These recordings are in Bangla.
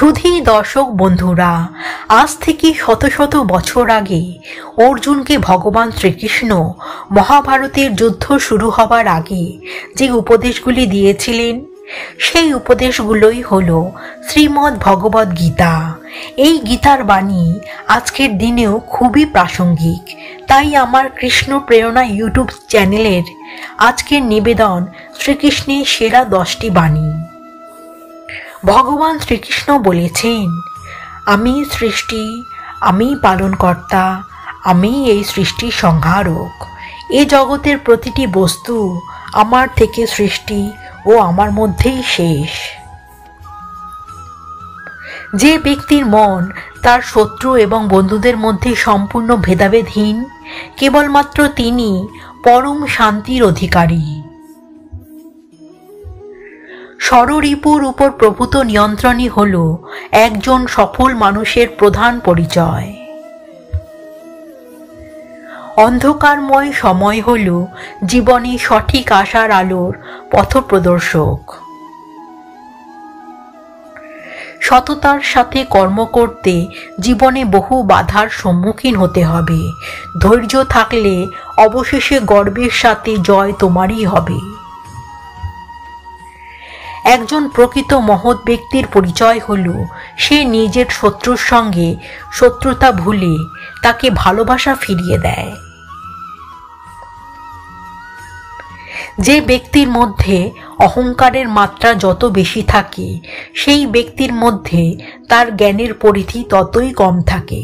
সুধী দর্শক বন্ধুরা, আজ থেকে শত শত বছর আগে অর্জুনকে ভগবান শ্রীকৃষ্ণ মহাভারতের যুদ্ধ শুরু হবার আগে যে উপদেশগুলি দিয়েছিলেন, সেই উপদেশগুলোই হলো শ্রীমদ্ ভগবদ গীতা। এই গীতার বাণী আজকের দিনেও খুবই প্রাসঙ্গিক। তাই আমার কৃষ্ণ প্রেরণা ইউটিউব চ্যানেলের আজকের নিবেদন শ্রীকৃষ্ণের সেরা 10টি বাণী। ভগবান শ্রীকৃষ্ণ বলেছেন, আমি সৃষ্টি, আমি পালনকর্তা, আমি এই সৃষ্টির সংহারক। এ জগতের প্রতিটি বস্তু আমার থেকে সৃষ্টি ও আমার মধ্যেই শেষ। যে ব্যক্তির মন তার শত্রু এবং বন্ধুদের মধ্যে সম্পূর্ণ ভেদাভেদহীন, কেবলমাত্র তিনি পরম শান্তির অধিকারী। ষড়রিপুর উপর প্রভূত নিয়ন্ত্রণই হল একজন সফল মানুষের প্রধান পরিচয়। অন্ধকারময় সময় হল জীবনে সঠিক আশার আলোর পথপ্রদর্শক। সততার সাথে কর্ম করতে জীবনে বহু বাধার সম্মুখীন হতে হবে। ধৈর্য থাকলে অবশেষে গর্বের সাথে জয় তোমারই হবে। একজন প্রকৃত মহৎ ব্যক্তির পরিচয় হল সে নিজের শত্রুর সঙ্গে শত্রুতা ভুলে তাকে ভালোবাসা ফিরিয়ে দেয়। যে ব্যক্তির মধ্যে অহংকারের মাত্রা যত বেশি থাকে, সেই ব্যক্তির মধ্যে তার জ্ঞানের পরিধি ততই কম থাকে।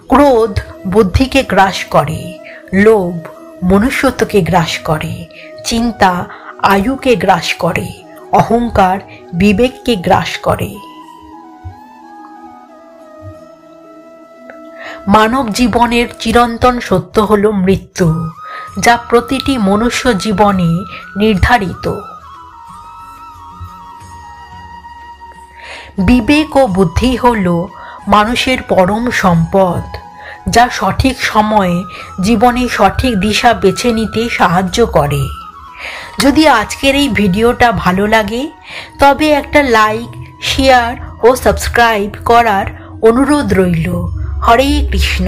ক্রোধ বুদ্ধিকে গ্রাস করে, লোভ মনুষ্যত্বকে গ্রাস করে, চিন্তা আয়ুকে গ্রাস করে, অহংকার বিবেককে গ্রাস করে। মানব জীবনের চিরন্তন সত্য হল মৃত্যু, যা প্রতিটি মনুষ্য জীবনে নির্ধারিত। বিবেক ও বুদ্ধি হল মানুষের পরম সম্পদ, যা সঠিক সময়ে জীবনে সঠিক দিশা বেছে নিতে সাহায্য করে। যদি আজকের এই ভিডিওটা ভালো লাগে, তবে একটা লাইক, শেয়ার ও সাবস্ক্রাইব করার অনুরোধ রইল। হরে কৃষ্ণ।